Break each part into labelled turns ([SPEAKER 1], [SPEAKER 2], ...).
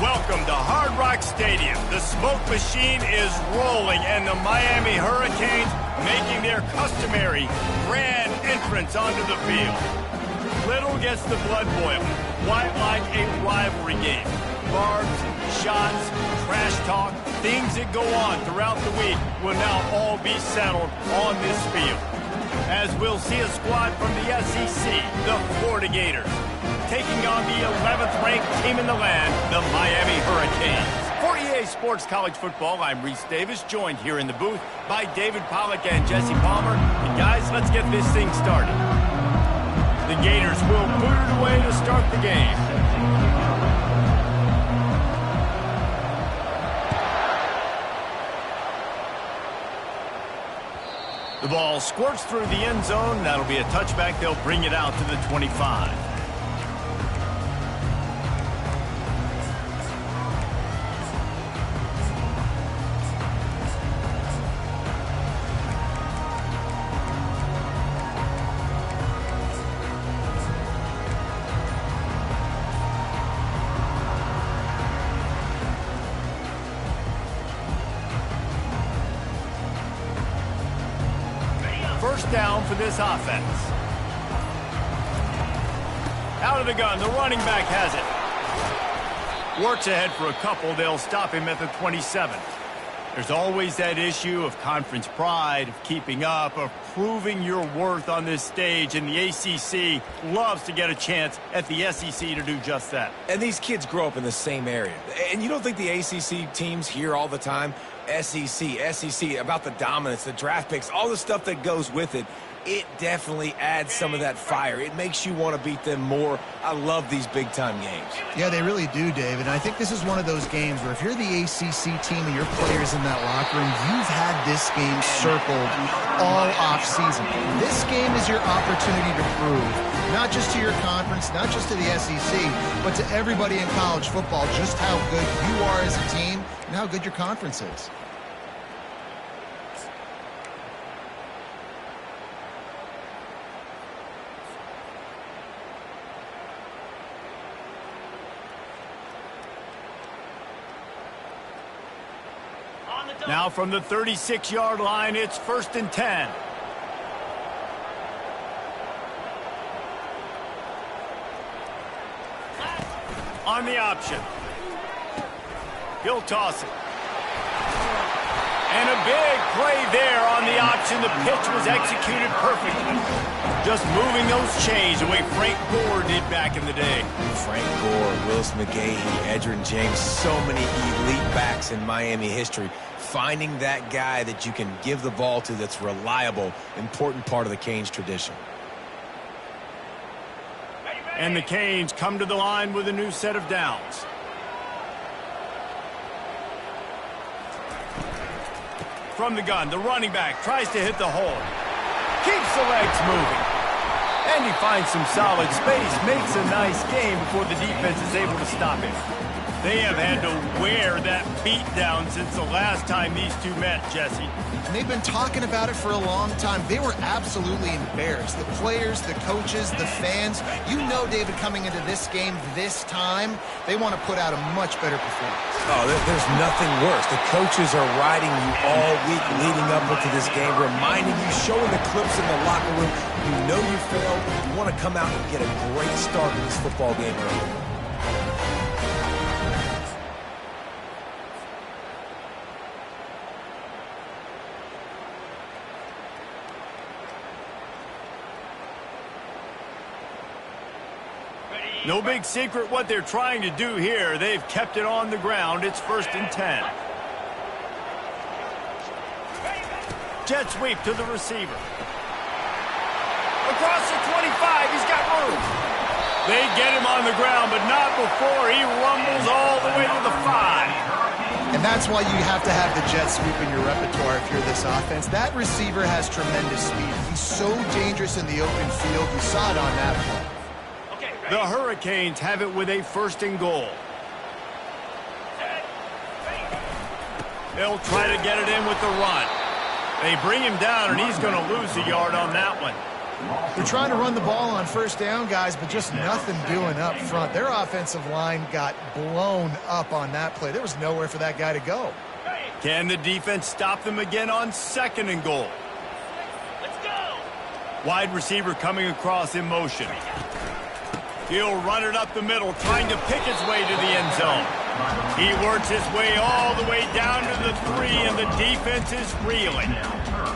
[SPEAKER 1] Welcome to Hard Rock Stadium. The smoke machine is rolling, and the Miami Hurricanes making their customary grand entrance onto the field. Little gets the blood boiling, quite like a rivalry game. Barbs, shots, trash talk, things that go on throughout the week will now all be settled on this field. As we'll see a squad from the SEC, the Florida Gators, taking on the 11th-ranked team in the land, the Miami Hurricanes. For EA Sports College Football, I'm Reese Davis, joined here in the booth by David Pollack and Jesse Palmer. And guys, let's get this thing started. The Gators will put it away to start the game. The ball squirts through the end zone. That'll be a touchback. They'll bring it out to the 25. First down for this offense. Out of the gun, the running back has it. Works ahead for a couple. They'll stop him at the 27. There's always that issue of conference pride, of keeping up, of proving your worth on this stage, and the ACC loves to get a chance at the SEC to do just that.
[SPEAKER 2] And these kids grow up in the same area. And you don't think the ACC teams hear all the time, SEC, about the dominance, the draft picks, all the stuff that goes with it. It definitely adds some of that fire. It makes you want to beat them more. I love these big-time games.
[SPEAKER 3] Yeah, they really do, David. And I think this is one of those games where if you're the ACC team and your players in that locker room, you've had this game circled all offseason. This game is your opportunity to prove, not just to your conference, not just to the SEC, but to everybody in college football, just how good you are as a team and how good your conference is.
[SPEAKER 1] Now from the 36-yard line, it's 1st and 10. On the option. He'll toss it. And a big play there on the option. The pitch was executed perfectly. Just moving those chains the way Frank Gore did back in the day.
[SPEAKER 2] Frank Gore, Willis McGahee, Edgerrin James, so many elite backs in Miami history. Finding that guy that you can give the ball to that's reliable, important part of the Canes tradition.
[SPEAKER 1] And the Canes come to the line with a new set of downs. From the gun, the running back tries to hit the hole. Keeps the legs moving. And he finds some solid space, makes a nice game before the defense is able to stop him. They have had to wear that beat down since the last time these two met, Jesse.
[SPEAKER 3] And they've been talking about it for a long time. They were absolutely embarrassed. The players, the coaches, the fans. You know, David, coming into this game this time, they want to put out a much better performance.
[SPEAKER 2] Oh, there's nothing worse. The coaches are riding you all week leading up into this game, reminding you, showing the clips in the locker room. You know you failed. You want to come out and get a great start in this football game early.
[SPEAKER 1] No big secret what they're trying to do here. They've kept it on the ground. It's 1st and 10. Jet sweep to the receiver. Across the 25, he's got room. They get him on the ground, but not before he rumbles all the way to the 5.
[SPEAKER 3] And that's why you have to have the jet sweep in your repertoire if you're this offense. That receiver has tremendous speed. He's so dangerous in the open field. You saw it on that play.
[SPEAKER 1] The Hurricanes have it with a 1st and goal. They'll try to get it in with the run. They bring him down, and he's going to lose a yard on that one.
[SPEAKER 3] They're trying to run the ball on first down, guys, but just nothing doing up front. Their offensive line got blown up on that play. There was nowhere for that guy to go.
[SPEAKER 1] Can the defense stop them again on 2nd and goal? Let's go. Wide receiver coming across in motion. He'll run it up the middle, trying to pick his way to the end zone. He works his way all the way down to the 3, and the defense is reeling.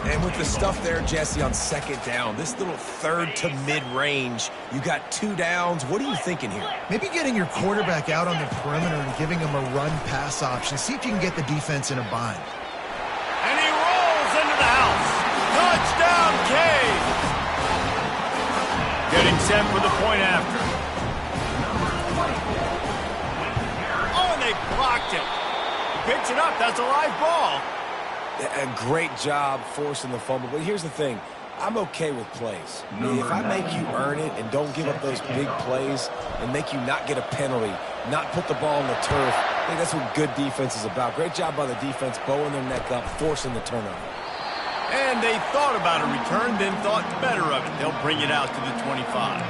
[SPEAKER 2] And with the stuff there, Jesse, on 2nd down, this little 3rd to mid-range, you got 2 downs. What are you thinking here?
[SPEAKER 3] Maybe getting your quarterback out on the perimeter and giving him a run-pass option. See if you can get the defense in a bind.
[SPEAKER 1] And he rolls into the house. Touchdown, Cade. Getting set for the point after. Oh, and they blocked it. Picks it up. That's a live ball.
[SPEAKER 2] A great job forcing the fumble. But here's the thing. I'm okay with plays. If I make you earn it and don't give up those big plays and make you not get a penalty, not put the ball on the turf, I think that's what good defense is about. Great job by the defense, bowing their neck up, forcing the turnover.
[SPEAKER 1] And they thought about a return, then thought better of it. They'll bring it out to the 25.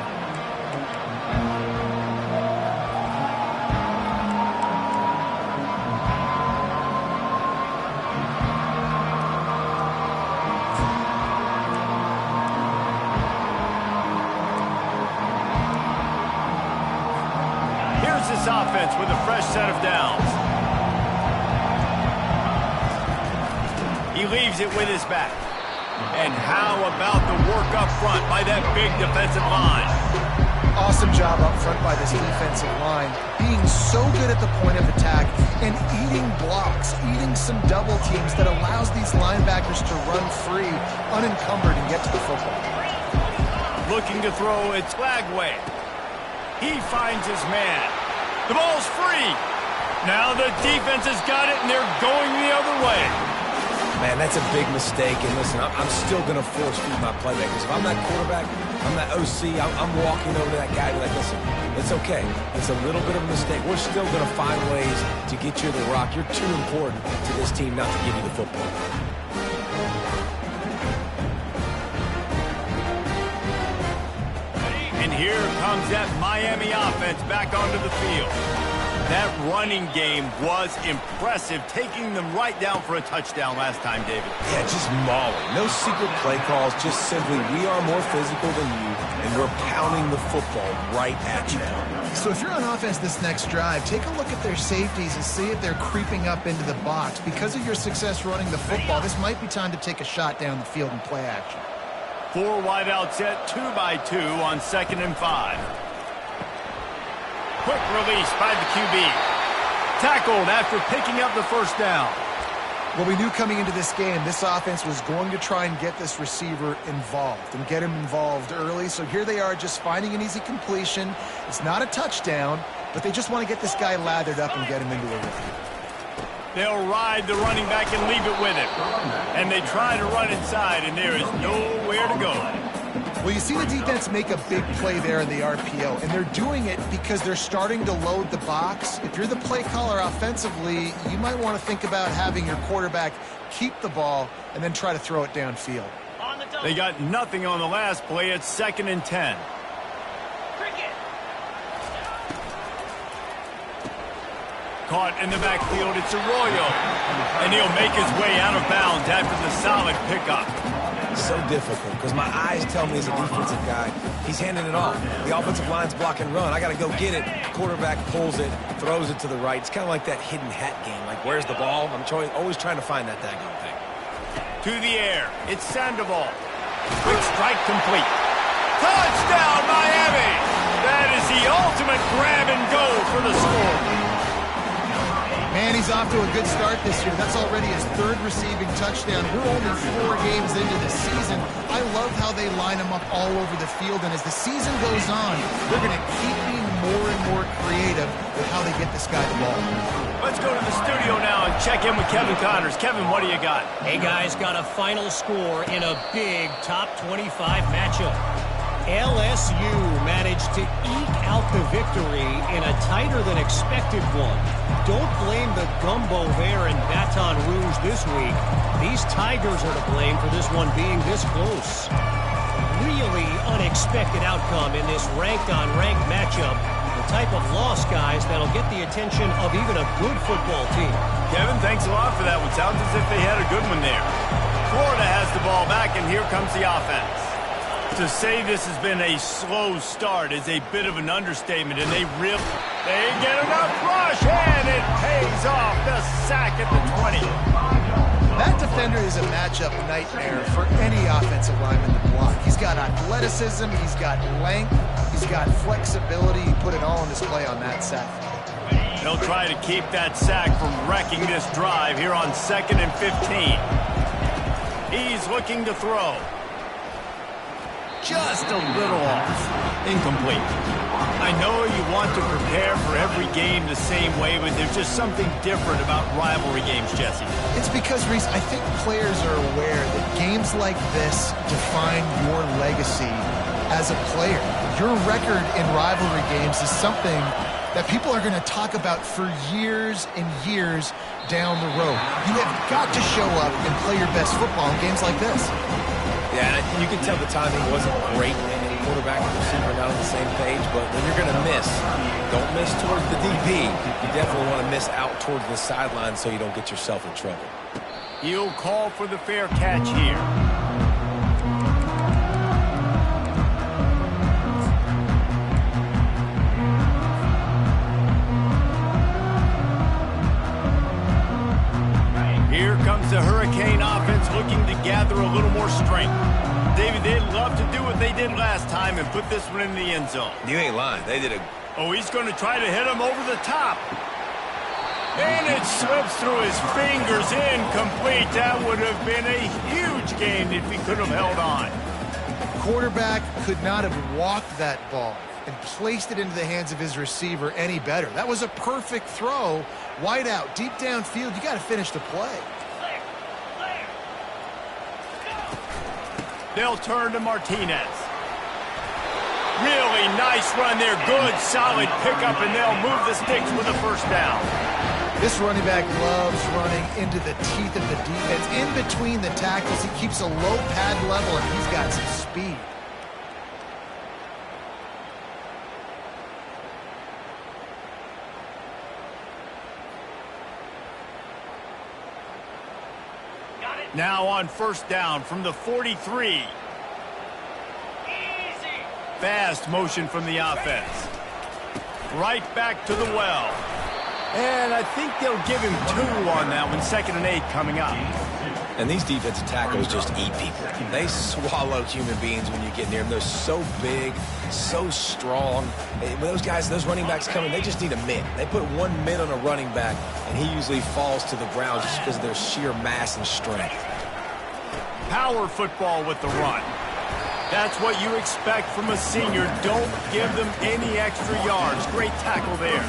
[SPEAKER 1] Here's this offense with a fresh set of downs. He leaves it with his back. And how about the work up front by that big defensive line?
[SPEAKER 3] Awesome job up front by this defensive line, being so good at the point of attack and eating blocks, eating some double teams that allows these linebackers to run free, unencumbered, and get to the football.
[SPEAKER 1] Looking to throw, it's Lagway. He finds his man. The ball's free. Now the defense has got it, and they're going the other way.
[SPEAKER 2] Man, that's a big mistake. And listen, I'm still going to force feed my playmakers. If I'm that quarterback, I'm that OC, I'm walking over to that guy and be like, listen, it's okay. It's a little bit of a mistake. We're still going to find ways to get you the rock. You're too important to this team not to give you the football.
[SPEAKER 1] And here comes that Miami offense back onto the field. That running game was impressive, taking them right down for a touchdown last time, David.
[SPEAKER 2] Yeah, just mauling. No secret play calls, just simply we are more physical than you, and we're pounding the football right at you.
[SPEAKER 3] So if you're on offense this next drive, take a look at their safeties and see if they're creeping up into the box. Because of your success running the football, this might be time to take a shot down the field and play action.
[SPEAKER 1] 4 wide out set, 2 by 2 on 2nd and 5. Quick release by the QB. Tackled after picking up the first down.
[SPEAKER 3] Well, we knew coming into this game, this offense was going to try and get this receiver involved and get him involved early. So here they are just finding an easy completion. It's not a touchdown, but they just want to get this guy lathered up and get him into a rhythm.
[SPEAKER 1] They'll ride the running back and leave it with him. And they try to run inside, and there is nowhere to go.
[SPEAKER 3] Well, you see the defense make a big play there in the RPO, and they're doing it because they're starting to load the box. If you're the play caller offensively, you might want to think about having your quarterback keep the ball and then try to throw it downfield.
[SPEAKER 1] They got nothing on the last play. It's 2nd and 10. Caught in the backfield, it's Arroyo. And he'll make his way out of bounds after the solid pickup.
[SPEAKER 2] So difficult because my eyes tell me as a defensive guy, he's handing it off. The offensive line's block and run. I got to go get it. Quarterback pulls it, throws it to the right. It's kind of like that hidden hat game. Like, where's the ball? I'm always trying to find that daggone thing.
[SPEAKER 1] To the air, it's Sandoval. Quick strike complete. Touchdown, Miami! That is the ultimate grab and go for the score.
[SPEAKER 3] Man, he's off to a good start this year. That's already his 3rd receiving touchdown. We're only 4 games into the season. I love how they line him up all over the field, and as the season goes on, they're going to keep being more and more creative with how they get this guy the ball.
[SPEAKER 1] Let's go to the studio now and check in with Kevin Connors. Kevin, what do you got?
[SPEAKER 4] Hey, guys, got a final score in a big top 25 matchup. LSU managed to eke out the victory in a tighter than expected one. Don't blame the gumbo there in Baton Rouge this week. These Tigers are to blame for this one being this close. really unexpected outcome in this ranked-on-ranked matchup. The type of loss, guys, that'll get the attention of even a good football team.
[SPEAKER 1] Kevin, thanks a lot for that one. Sounds as if they had a good one there. Florida has the ball back, and here comes the offense. To say this has been a slow start is a bit of an understatement, and they get enough rush, and it pays off. The sack at the 20.
[SPEAKER 3] That defender is a matchup nightmare for any offensive lineman to block. He's got athleticism, he's got length, he's got flexibility. He put it all on display on that sack.
[SPEAKER 1] They'll try to keep that sack from wrecking this drive here on 2nd and 15. He's looking to throw. Just a little off. Incomplete. I know you want to prepare for every game the same way, but there's just something different about rivalry games, Jesse.
[SPEAKER 3] It's because, Reese, I think players are aware that games like this define your legacy as a player. Your record in rivalry games is something that people are going to talk about for years and years down the road. You have got to show up and play your best football in games like this.
[SPEAKER 2] Yeah, you can tell the timing wasn't great. Quarterback and receiver not on the same page, but when you're going to miss, don't miss towards the DB. You definitely want to miss out towards the sideline so you don't get yourself in trouble.
[SPEAKER 1] He'll call for the fair catch here. Here comes the Hurricane offense looking to gather a little more strength. David, they'd love to do what they did last time and put this one in the end zone.
[SPEAKER 2] You ain't lying. They did a...
[SPEAKER 1] Oh, he's going to try to hit him over the top. And it slips through his fingers, incomplete. That would have been a huge gain if he could have held on.
[SPEAKER 3] Quarterback could not have walked that ball and placed it into the hands of his receiver any better. That was a perfect throw. Wide out, deep downfield. You got to finish the play.
[SPEAKER 1] They'll turn to Martinez. Really nice run there. Good, solid pickup, and they'll move the sticks with a first down.
[SPEAKER 3] This running back loves running into the teeth of the defense. In between the tackles, he keeps a low pad level, and he's got some speed.
[SPEAKER 1] Now on first down from the 43. Easy. Fast motion from the offense. Right back to the well. And I think they'll give him 2 on that one. 2nd and 8 coming up.
[SPEAKER 2] And these defensive tackles just eat people. They swallow human beings when you get near them. They're so big, so strong. When those guys, those running backs come in, they just need a mitt. They put 1 mitt on a running back, and he usually falls to the ground just because of their sheer mass and strength.
[SPEAKER 1] Power football with the run. That's what you expect from a senior. Don't give them any extra yards. Great tackle there.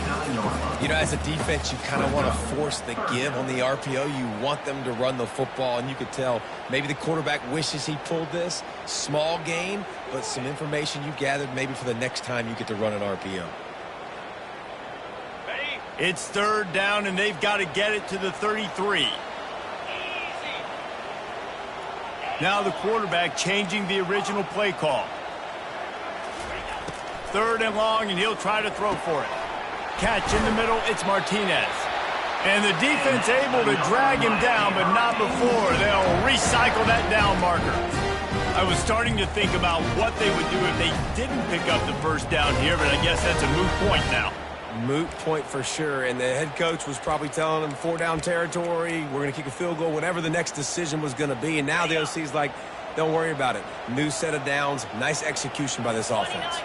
[SPEAKER 2] You know, as a defense, you kind of want to force the give on the RPO. You want them to run the football, and you could tell maybe the quarterback wishes he pulled this. Small gain, but some information you gathered maybe for the next time you get to run an RPO.
[SPEAKER 1] It's 3rd down, and they've got to get it to the 33. Now the quarterback changing the original play call. 3rd and long, and he'll try to throw for it. Catch in the middle, it's Martinez. And the defense able to drag him down, but not before they'll recycle that down marker. I was starting to think about what they would do if they didn't pick up the first down here, but I guess that's a moot point now.
[SPEAKER 2] Moot point for sure, and the head coach was probably telling them 4-down territory, we're going to kick a field goal, whatever the next decision was going to be, and now the OC's like, don't worry about it. New set of downs, nice execution by this offense.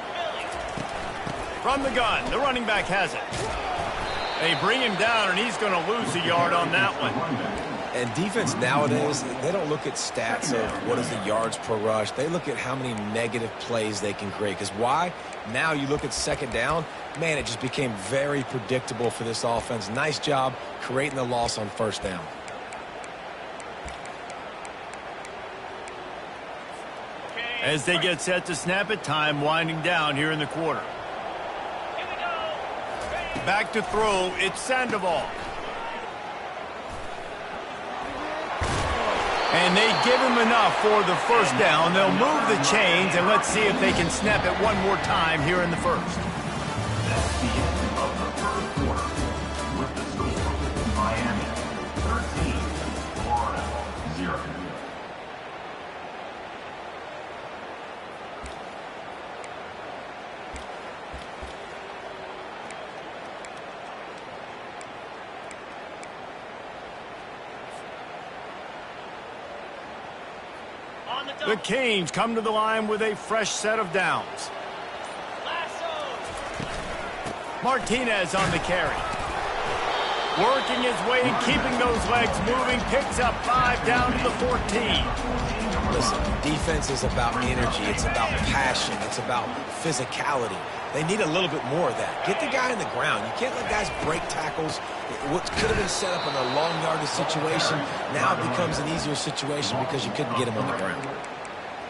[SPEAKER 1] From the gun, the running back has it. They bring him down, and he's going to lose a yard on that one.
[SPEAKER 2] And defense nowadays, they don't look at stats of what is the yards per rush. They look at how many negative plays they can create. Because why? Now you look at 2nd down, man, it just became very predictable for this offense. Nice job creating the loss on 1st down.
[SPEAKER 1] As they get set to snap it, time winding down here in the quarter. Back to throw, it's Sandoval. And they give him enough for the first down. They'll move the chains, and let's see if they can snap it one more time here in the first.
[SPEAKER 5] That's the end of the first quarter, with the score Miami 13, Florida 0.
[SPEAKER 1] The Canes come to the line with a fresh set of downs. Martinez on the carry. Working his way and keeping those legs moving. Picks up 5 down to the 14.
[SPEAKER 2] Listen, defense is about energy. It's about passion. It's about physicality. They need a little bit more of that. Get the guy in the ground. You can't let guys break tackles. What could have been set up in a long yardage situation now it becomes an easier situation because you couldn't get him on the ground.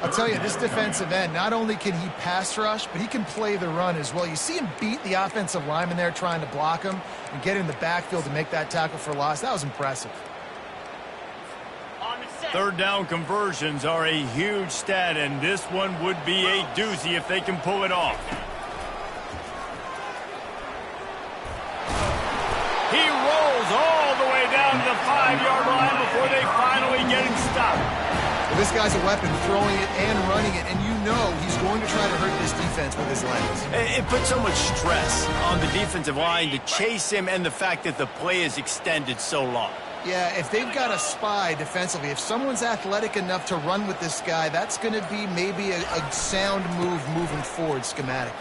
[SPEAKER 3] I'll tell you, this defensive end, not only can he pass rush, but he can play the run as well. You see him beat the offensive lineman there trying to block him and get in the backfield to make that tackle for loss. That was impressive.
[SPEAKER 1] Third down conversions are a huge stat, and this one would be a doozy if they can pull it off. He rolls all the way down to the 5-yard line before they finally get him stopped.
[SPEAKER 3] Well, this guy's a weapon, throwing it and running it, and you know he's going to try to hurt this defense with his legs.
[SPEAKER 1] It puts so much stress on the defensive line to chase him and the fact that the play is extended so long.
[SPEAKER 3] Yeah, if they've got a spy defensively, if someone's athletic enough to run with this guy, that's going to be maybe a sound move moving forward schematically.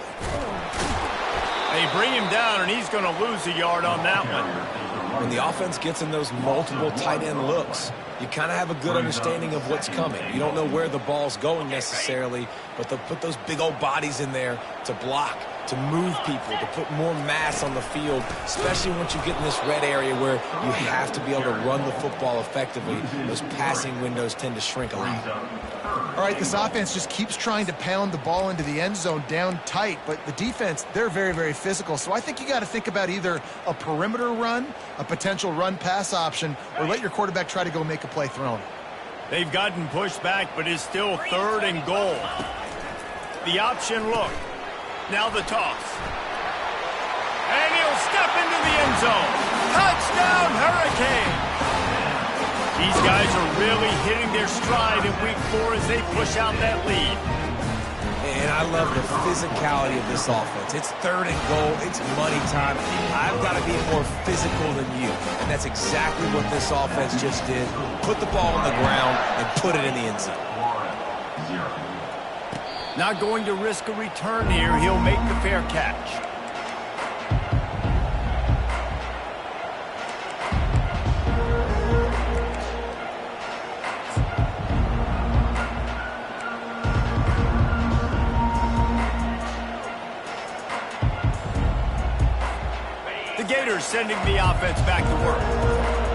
[SPEAKER 1] They bring him down, and he's going to lose a yard on that one.
[SPEAKER 2] When the offense gets in those multiple tight end looks, you kind of have a good understanding of what's coming. You don't know where the ball's going necessarily, but they'll put those big old bodies in there to block, to move people, to put more mass on the field, especially once you get in this red area where you have to be able to run the football effectively. Those passing windows tend to shrink a lot.
[SPEAKER 3] All right, this offense just keeps trying to pound the ball into the end zone down tight, but the defense, they're very, very physical. So I think you got to think about either a perimeter run, a potential run-pass option, or let your quarterback try to go make a play thrown.
[SPEAKER 1] They've gotten pushed back, but it's still 3rd and goal. The option look. Now the toss. And he'll step into the end zone. Touchdown, Hurricane! These guys are really hitting their stride in week 4 as they push out that lead.
[SPEAKER 2] And I love the physicality of this offense. It's 3rd and goal. It's money time. I've got to be more physical than you. And that's exactly what this offense just did. Put the ball on the ground and put it in the end zone.
[SPEAKER 1] Not going to risk a return here. He'll make the fair catch. The Gators sending the offense back to work.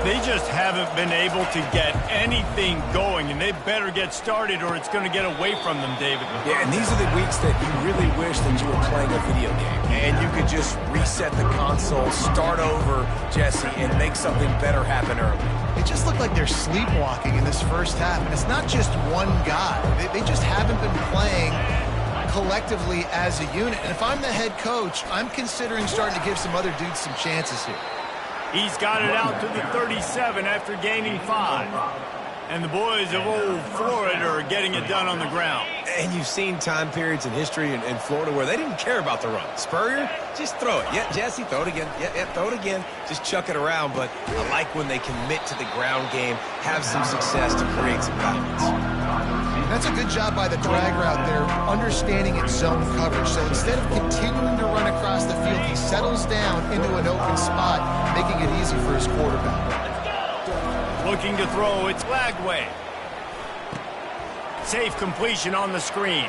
[SPEAKER 1] They just haven't been able to get anything going, and they better get started or it's going to get away from them, David.
[SPEAKER 2] Yeah, and these are the weeks that you really wish that you were playing a video game and you could just reset the console, start over, Jesse, and make something better happen early.
[SPEAKER 3] It just looked like they're sleepwalking in this first half, and it's not just one guy. They just haven't been playing collectively as a unit. And if I'm the head coach, I'm considering starting to give some other dudes some chances here.
[SPEAKER 1] He's got it out to the 37 after gaining 5. And the boys of old Florida are getting it done on the ground.
[SPEAKER 2] And you've seen time periods in history in Florida where they didn't care about the run. Spurrier, just throw it. Yeah, Jesse, throw it again. Yeah, throw it again. Just chuck it around. But I like when they commit to the ground game, have some success to create some balance.
[SPEAKER 3] That's a good job by the drag route there, understanding its zone coverage. So instead of continuing to run across the field, he settles down into an open spot, making it easy for his quarterback.
[SPEAKER 1] Looking to throw, it's Lagway. Safe completion on the screen.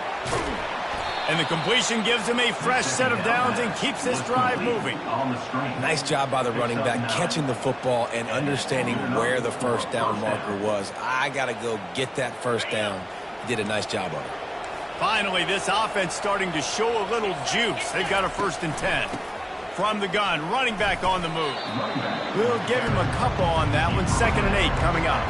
[SPEAKER 1] And the completion gives him a fresh set of downs and keeps this drive moving.
[SPEAKER 2] Nice job by the running back, catching the football and understanding where the first down marker was. I got to go get that first down. He did a nice job on it.
[SPEAKER 1] Finally, this offense starting to show a little juice. They've got a 1st and 10. from the gun, running back on the move. We'll give him a couple on that one. 2nd and 8 coming up.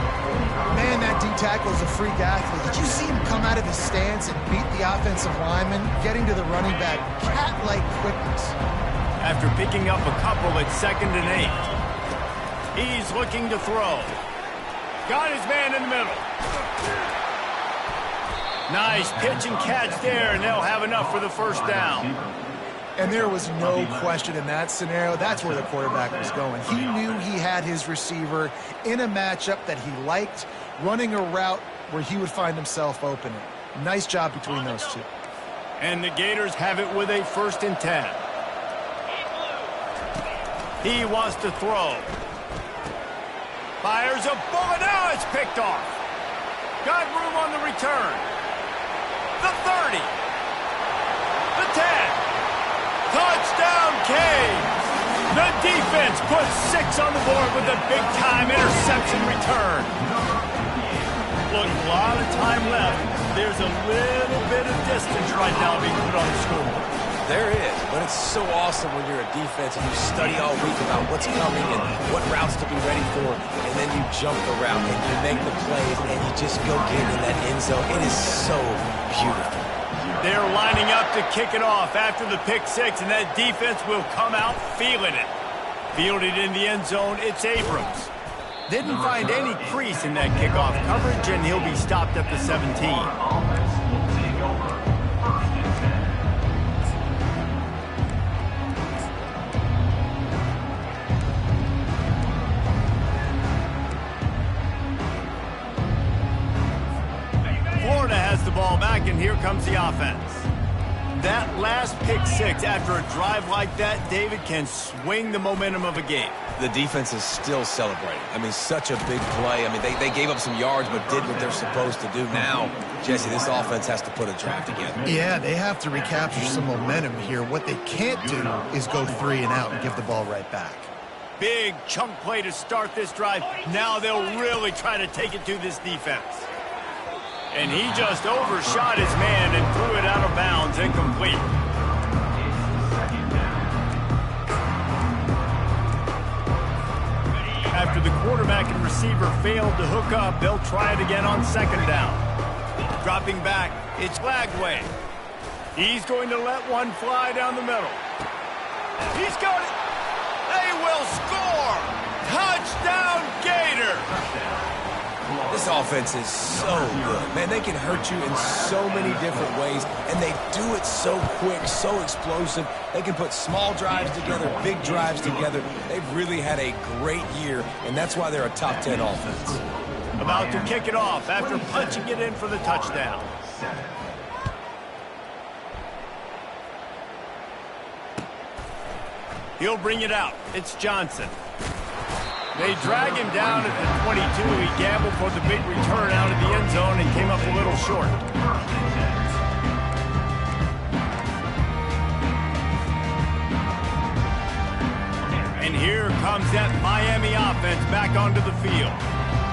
[SPEAKER 3] Man, that D-tackle is a freak athlete. Did you see him come out of his stance and beat the offensive lineman, getting to the running back? Cat-like quickness.
[SPEAKER 1] After picking up a couple at 2nd and 8. He's looking to throw. Got his man in the middle. Nice pitch and catch there, and they'll have enough for the first down.
[SPEAKER 3] And there was no question in that scenario. That's where the quarterback was going. He knew he had his receiver in a matchup that he liked, running a route where he would find himself open. Nice job between those two.
[SPEAKER 1] And the Gators have it with a 1st and 10. He wants to throw. Fires a bullet. Now it's picked off. Got room on the return. The 30. The 10. Touchdown, Canes! The defense puts 6 on the board with a big-time interception return. Look, a lot of time left. There's a little bit of distance right now being put on the scoreboard.
[SPEAKER 2] There is, but it's so awesome when you're a defense and you study all week about what's coming and what routes to be ready for, and then you jump the route and you make the plays and you just go get in that end zone. It is so beautiful.
[SPEAKER 1] They're lining up to kick it off after the pick 6, and that defense will come out feeling it. Fielded in the end zone, it's Abrams. Didn't find any crease in that kickoff coverage, and he'll be stopped at the 17. Florida has the ball back, and here comes the offense. That last pick 6 after a drive like that, David, can swing the momentum of a game.
[SPEAKER 2] The defense is still celebrating. I mean, such a big play. I mean, they gave up some yards but did what they're supposed to do. Now, Jesse, this offense has to put a drive together.
[SPEAKER 3] Yeah, they have to recapture some momentum here. What they can't do is go 3 and out and give the ball right back.
[SPEAKER 1] Big chunk play to start this drive. Now they'll really try to take it to this defense. And he just overshot his man and threw it out of bounds, incomplete. After the quarterback and receiver failed to hook up, they'll try it again on 2nd down. Dropping back, it's Lagway. He's going to let one fly down the middle. He's got it. They will score. Touchdown, Gators.
[SPEAKER 2] This offense is so good. Man, they can hurt you in so many different ways, and they do it so quick, so explosive. They can put small drives together, big drives together. They've really had a great year, and that's why they're a top 10 offense.
[SPEAKER 1] About to kick it off after punching it in for the touchdown. He'll bring it out. It's Johnson. They drag him down at the 22. He gambled for the big return out of the end zone and came up a little short. And here comes that Miami offense back onto the field.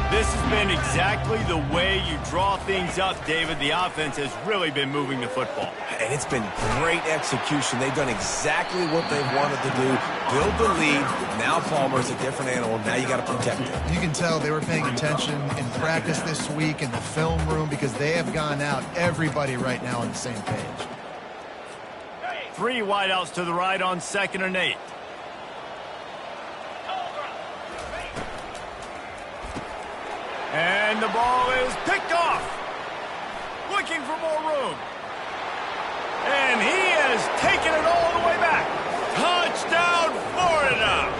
[SPEAKER 1] This has been exactly the way you draw things up, David. The offense has really been moving the football.
[SPEAKER 2] And it's been great execution. They've done exactly what they've wanted to do. Build the lead. Now Palmer's a different animal. Now you got to protect him.
[SPEAKER 3] You can tell they were paying attention in practice this week in the film room because they have gone out, everybody right now on the same page.
[SPEAKER 1] 3 wideouts to the right on 2nd and 8. And the ball is picked off. Looking for more room. And he has taken it all the way back. Touchdown, Florida.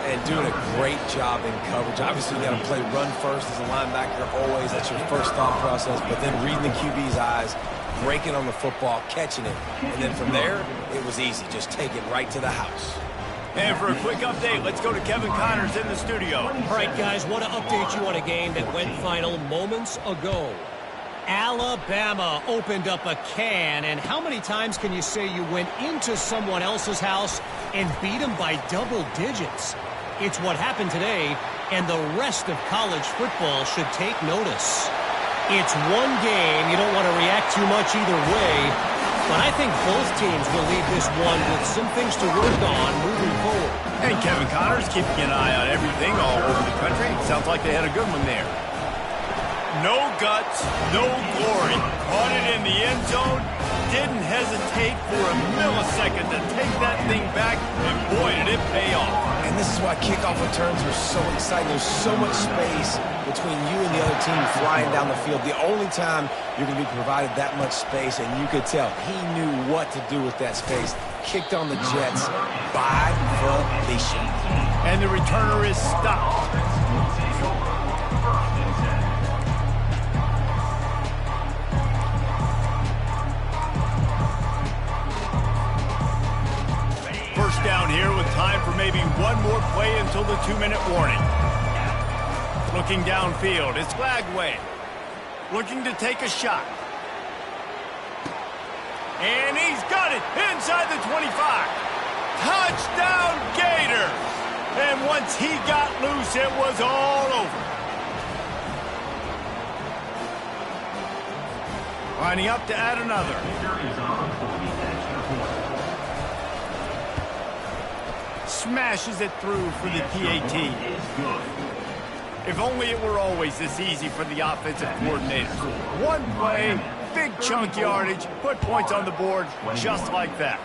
[SPEAKER 2] And doing a great job in coverage. Obviously, you got to play run first as a linebacker always. That's your first thought process. But then reading the QB's eyes, breaking on the football, catching it. And then from there, it was easy. Just take it right to the house.
[SPEAKER 1] And for a quick update, let's go to Kevin Connors in the studio.
[SPEAKER 4] All right, guys, want to update you on a game that went final moments ago. Alabama opened up a can, and how many times can you say you went into someone else's house and beat them by double digits? It's what happened today, and the rest of college football should take notice. It's one game. You don't want to react too much either way. But I think both teams will leave this one with some things to work on moving forward.
[SPEAKER 1] And Kevin Connors keeping an eye on everything all over the country. Sounds like they had a good one there. No guts, no glory. Caught it in the end zone. Didn't hesitate for a millisecond to take that thing back, and boy, did it pay off.
[SPEAKER 2] And this is why kickoff returns are so exciting. There's so much space between you and the other team flying down the field. The only time you're going to be provided that much space, and you could tell he knew what to do with that space. Kicked on the Jets by volition.
[SPEAKER 1] And the returner is stopped. First down here with time for maybe one more play until the 2-minute warning. Looking downfield, it's Lagway. Looking to take a shot. And he's got it inside the 25. Touchdown Gator! And once he got loose, it was all over. Lining up to add another. Smashes it through for the PAT. If only it were always this easy for the offensive coordinators. One play, big chunk yardage, put points on the board just like that.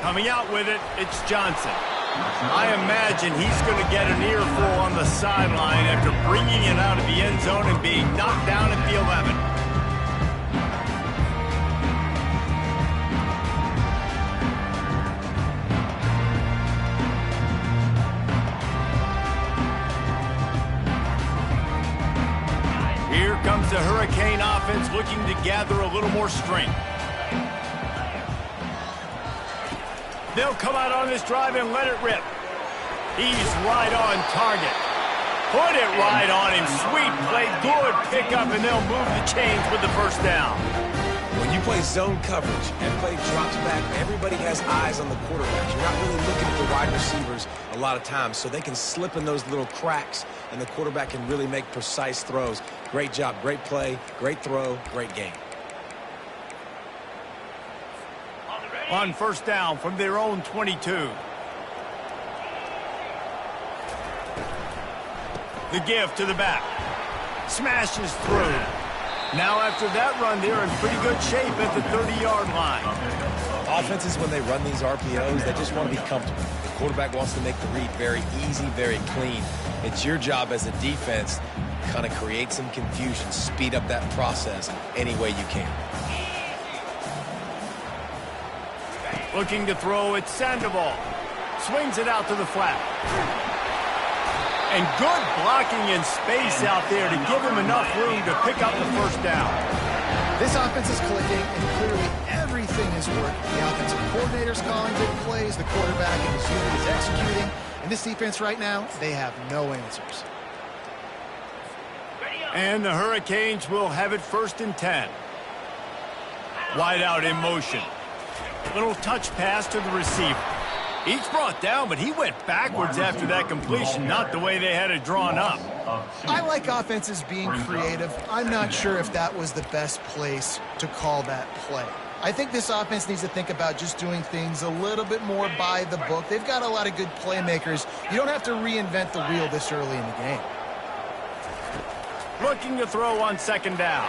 [SPEAKER 1] Coming out with it, it's Johnson. I imagine he's going to get an earful on the sideline after bringing it out of the end zone and being knocked down at the 11. Here comes the Hurricane offense looking to gather a little more strength. They'll come out on this drive and let it rip. He's right on target. Put it right on him. Sweet play, good pickup, and they'll move the chains with the first down.
[SPEAKER 2] When you play zone coverage and play drops back, everybody has eyes on the quarterback. You're not really looking at the wide receivers a lot of times, so they can slip in those little cracks, and the quarterback can really make precise throws. Great job, great play, great throw, great game.
[SPEAKER 1] On first down from their own 22. The give to the back. Smashes through. Now after that run, they're in pretty good shape at the 30-yard line.
[SPEAKER 2] Offenses, when they run these RPOs, they just want to be comfortable. The quarterback wants to make the read very easy, very clean. It's your job as a defense to kind of create some confusion, speed up that process any way you can.
[SPEAKER 1] Looking to throw, it's Sandoval. Swings it out to the flat. And good blocking in space out there to give him enough room to pick up the first down.
[SPEAKER 3] This offense is clicking, and clearly everything is working. The offensive coordinator's calling big plays, the quarterback and his unit is executing, and this defense right now, they have no answers.
[SPEAKER 1] And the Hurricanes will have it 1st and 10. Wide out in motion. Little touch pass to the receiver. He's brought down, but he went backwards after that completion, not the way they had it drawn up.
[SPEAKER 3] I like offenses being creative. I'm not sure if that was the best place to call that play. I think this offense needs to think about just doing things a little bit more by the book. They've got a lot of good playmakers. You don't have to reinvent the wheel this early in the game.
[SPEAKER 1] Looking to throw on 2nd down.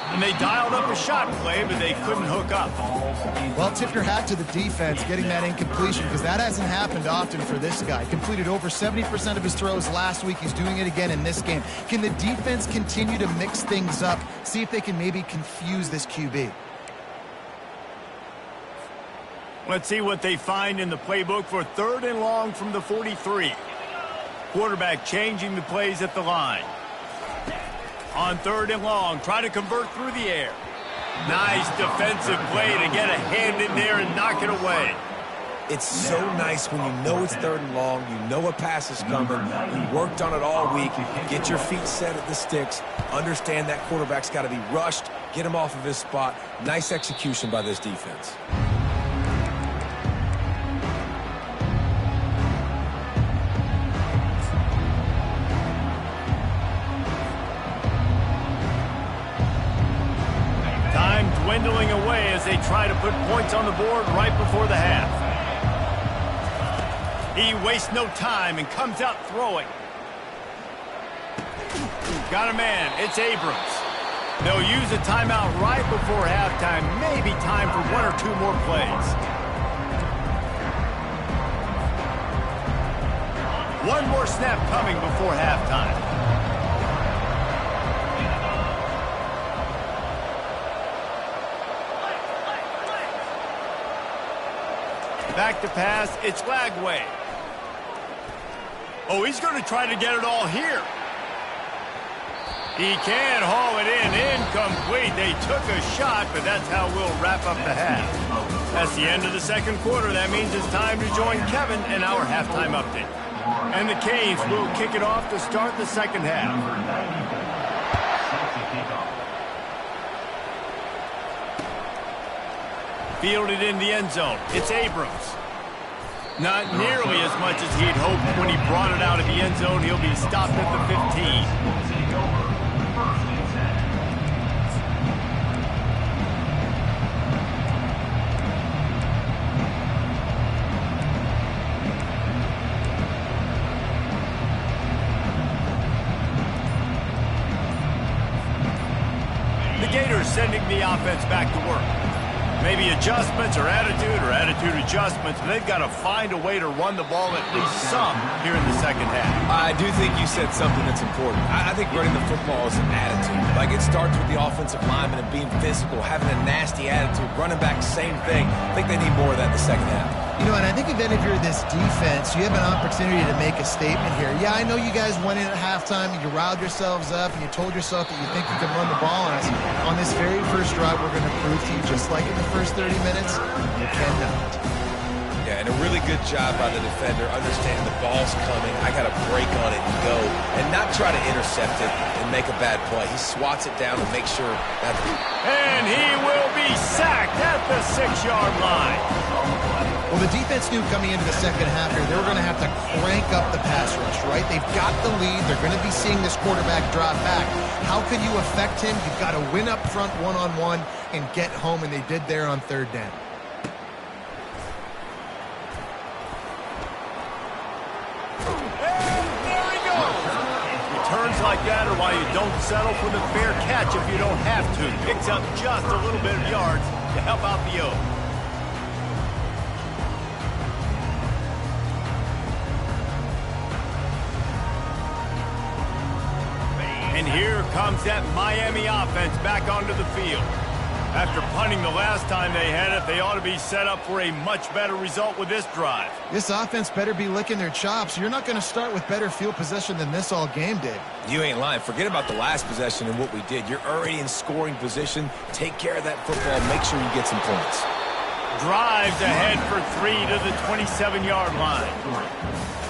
[SPEAKER 1] And they dialed up a shot play, but they couldn't hook up.
[SPEAKER 3] Well, tip your hat to the defense getting that incompletion, because that hasn't happened often for this guy. Completed over 70% of his throws last week. He's doing it again in this game. Can the defense continue to mix things up, see if they can maybe confuse this QB?
[SPEAKER 1] Let's see what they find in the playbook for 3rd and long from the 43. Quarterback changing the plays at the line. On 3rd and long, try to convert through the air. Nice defensive play to get a hand in there and knock it away.
[SPEAKER 2] It's so nice when you know it's 3rd and long, you know a pass is coming, you worked on it all week, get your feet set at the sticks, understand that quarterback's got to be rushed, get him off of his spot. Nice execution by this defense.
[SPEAKER 1] dwindling away as they try to put points on the board right before the half. He wastes no time and comes out throwing. Got a man. It's Abrams. They'll use a timeout right before halftime. Maybe time for one or two more plays. One more snap coming before halftime. Back to pass. It's Lagway. Oh, he's going to try to get it all here. He can haul it in. Incomplete. They took a shot, but that's how we'll wrap up the half. That's the end of the second quarter. That means it's time to join Kevin in our halftime update. And the Canes will kick it off to start the second half. Fielded in the end zone. It's Abrams. Not nearly as much as he'd hoped when he brought it out of the end zone. He'll be stopped at the 15. The Gators sending the offense back to work. Maybe adjustments or attitude adjustments, but they've got to find a way to run the ball at least some here in the second half.
[SPEAKER 2] I do think you said something that's important. I think running the football is an attitude. Like, it starts with the offensive lineman and being physical, having a nasty attitude. Running back, same thing. I think they need more of that in the second half.
[SPEAKER 3] You know, and I think even if you're this defense, you have an opportunity to make a statement here. Yeah, I know you guys went in at halftime and you riled yourselves up and you told yourself that you think you can run the ball on us. On this very first drive, we're going to prove to you, just like in the first 30 minutes, you cannot.
[SPEAKER 2] Yeah, and a really good job by the defender, understanding the ball's coming. I got to break on it and go, and not try to intercept it and make a bad play. He swats it down and makes sure that.
[SPEAKER 1] And he will be sacked at the 6-yard line.
[SPEAKER 3] Well, the defense knew coming into the second half here, they were going to have to crank up the pass rush, right? They've got the lead. They're going to be seeing this quarterback drop back. How can you affect him? You've got to win up front one-on-one and get home, and they did there on third down.
[SPEAKER 1] And there he goes. Returns like that are why you don't settle for the fair catch if you don't have to. Picks up just a little bit of yards to help out the O. And here comes that Miami offense back onto the field. After punting the last time they had it, they ought to be set up for a much better result with this drive.
[SPEAKER 3] This offense better be licking their chops. You're not going to start with better field possession than this all game, Dave.
[SPEAKER 2] You ain't lying. Forget about the last possession and what we did. You're already in scoring position. Take care of that football. Make sure you get some points.
[SPEAKER 1] Drives ahead for 3 to the 27-yard line.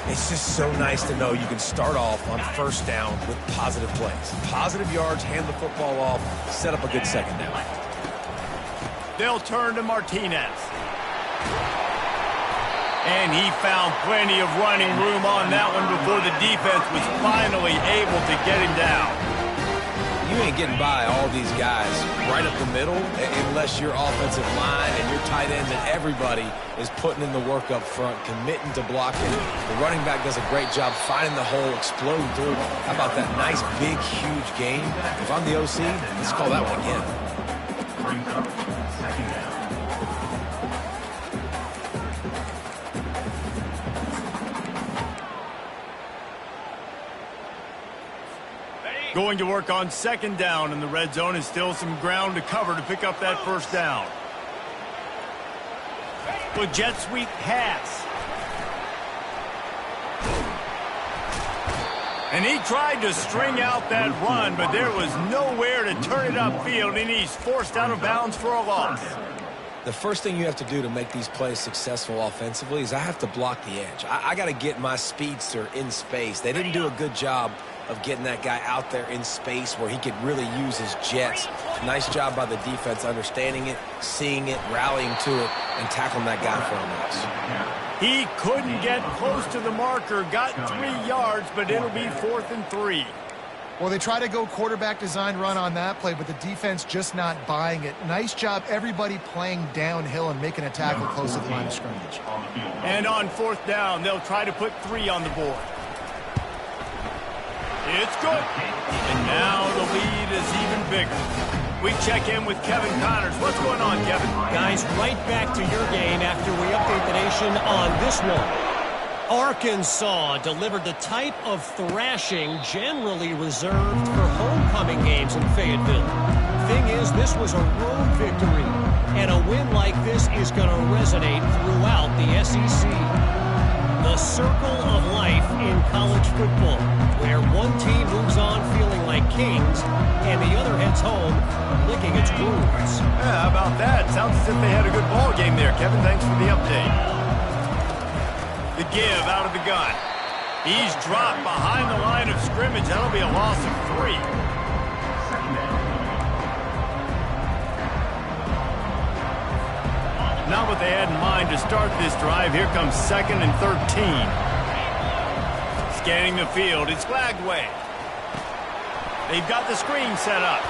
[SPEAKER 2] It's just so nice to know you can start off on first down with positive plays. Positive yards, hand the football off, set up a good second down.
[SPEAKER 1] They'll turn to Martinez. And he found plenty of running room on that one before the defense was finally able to get him down.
[SPEAKER 2] You ain't getting by all these guys right up the middle unless your offensive line and your tight ends and everybody is putting in the work up front, committing to blocking. The running back does a great job finding the hole, exploding through. How about that nice, big, huge gain? If I'm the OC, let's call that one again.
[SPEAKER 5] Brings up second down.
[SPEAKER 1] Going to work on second down in the red zone, and still some ground to cover to pick up that first down. With jet sweep pass. And he tried to string out that run, but there was nowhere to turn it upfield, and he's forced out of bounds for a loss.
[SPEAKER 2] The first thing you have to do to make these plays successful offensively is I have to block the edge. I got to get my speedster in space. They didn't do a good job of getting that guy out there in space where he could really use his jets. Nice job by the defense understanding it, seeing it, rallying to it, and tackling that guy for a loss.
[SPEAKER 1] He couldn't get close to the marker, got 3 yards, but it'll be 4th and 3.
[SPEAKER 3] Well, they try to go quarterback design run on that play, but the defense just not buying it. Nice job, everybody playing downhill and making a tackle close to the line of scrimmage.
[SPEAKER 1] And on 4th down, they'll try to put 3 on the board. It's good. And now the lead is even bigger. We check in with Kevin Connors. What's going on, Kevin?
[SPEAKER 4] Guys, right back to your game after we update the nation on this one. Arkansas delivered the type of thrashing generally reserved for homecoming games in Fayetteville. Thing is, this was a road victory, and a win like this is going to resonate throughout the SEC. The circle of life in college football, where one team moves on feeling like kings, and the other heads home licking its wounds.
[SPEAKER 1] Yeah, how about that? Sounds as if they had a good ball game there. Kevin, thanks for the update. The give out of the gun. He's dropped behind the line of scrimmage. That'll be a loss of 3. Not what they had in mind to start this drive. Here comes 2nd and 13. Scanning the field. It's Glagway. They've got the screen set up.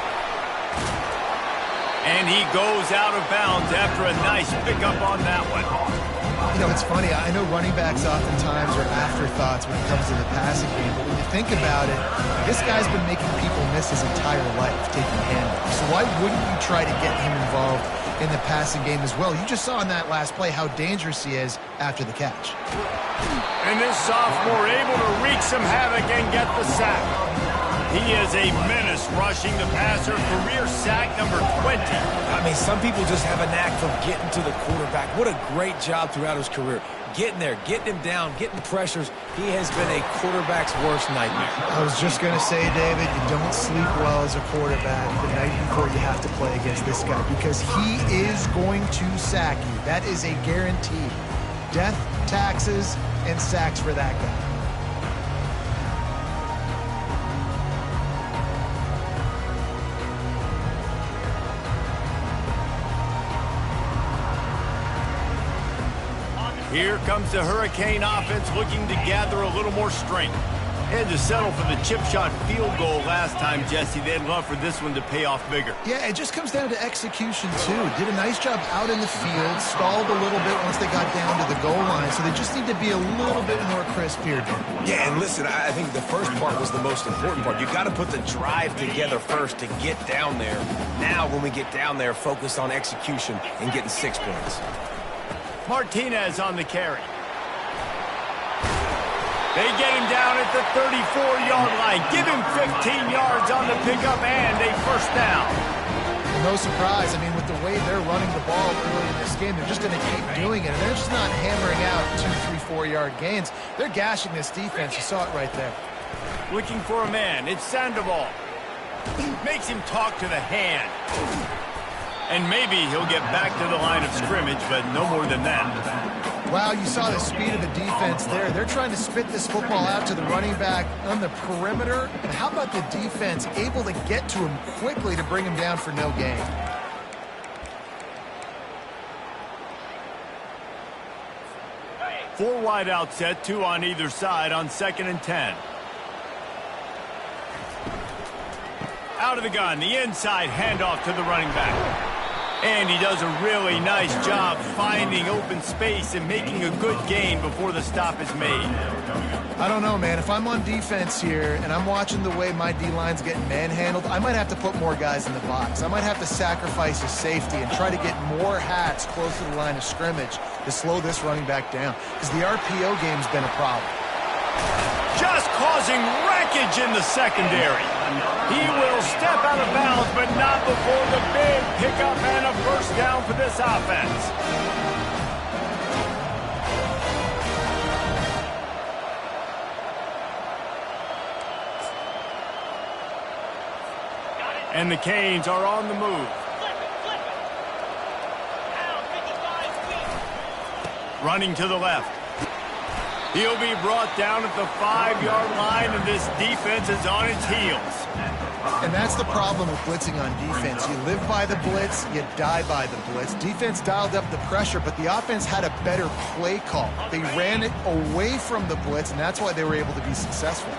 [SPEAKER 1] And he goes out of bounds after a nice pickup on that one.
[SPEAKER 3] You know, it's funny. I know running backs oftentimes are afterthoughts when it comes to the passing game, but when you think about it, this guy's been making people miss his entire life taking handoffs. So why wouldn't you try to get him involved in the passing game as well? You just saw in that last play how dangerous he is after the catch.
[SPEAKER 1] And this sophomore able to wreak some havoc and get the sack. He is a menace rushing the passer. Career sack number 20.
[SPEAKER 2] I mean, some people just have a knack for getting to the quarterback. What a great job throughout his career. Getting there, getting him down, getting pressures. He has been a quarterback's worst nightmare.
[SPEAKER 3] I was just going to say, David, you don't sleep well as a quarterback the night before you have to play against this guy because he is going to sack you. That is a guarantee. Death, taxes, and sacks for that guy.
[SPEAKER 1] Here comes the Hurricane offense looking to gather a little more strength. Had to settle for the chip shot field goal last time, Jesse. They'd love for this one to pay off bigger.
[SPEAKER 3] Yeah, it just comes down to execution, too. Did a nice job out in the field, stalled a little bit once they got down to the goal line, so they just need to be a little bit more crisp here, Dan.
[SPEAKER 2] Yeah, and listen, I think the first part was the most important part. You got to put the drive together first to get down there. Now, when we get down there, focus on execution and getting 6 points.
[SPEAKER 1] Martinez on the carry. They get him down at the 34-yard line. Give him 15 yards on the pickup and a first down.
[SPEAKER 3] Well, no surprise. I mean, with the way they're running the ball early in this game, they're just going to keep doing it. And they're just not hammering out 2, 3, 4-yard gains. They're gashing this defense. You saw it right there.
[SPEAKER 1] Looking for a man. It's Sandoval. Makes him talk to the hand. And maybe he'll get back to the line of scrimmage, but no more than that.
[SPEAKER 3] Wow, you saw the speed of the defense there. They're trying to spit this football out to the running back on the perimeter. And how about the defense able to get to him quickly to bring him down for no gain?
[SPEAKER 1] Four wide out set, 2 on either side on 2nd and 10. Out of the gun, the inside handoff to the running back. And he does a really nice job finding open space and making a good gain before the stop is made.
[SPEAKER 3] I don't know, man. If I'm on defense here and I'm watching the way my D-line's getting manhandled, I might have to put more guys in the box. I might have to sacrifice his safety and try to get more hats close to the line of scrimmage to slow this running back down because the RPO game's been a problem.
[SPEAKER 1] Just causing wreckage in the secondary. He will step out of bounds, but not before the big pickup and a first down for this offense. And the Canes are on the move. Running to the left. He'll be brought down at the 5-yard line, and this defense is on its heels.
[SPEAKER 3] And that's the problem with blitzing on defense. You live by the blitz, you die by the blitz. Defense dialed up the pressure, but the offense had a better play call. They ran it away from the blitz, and that's why they were able to be successful.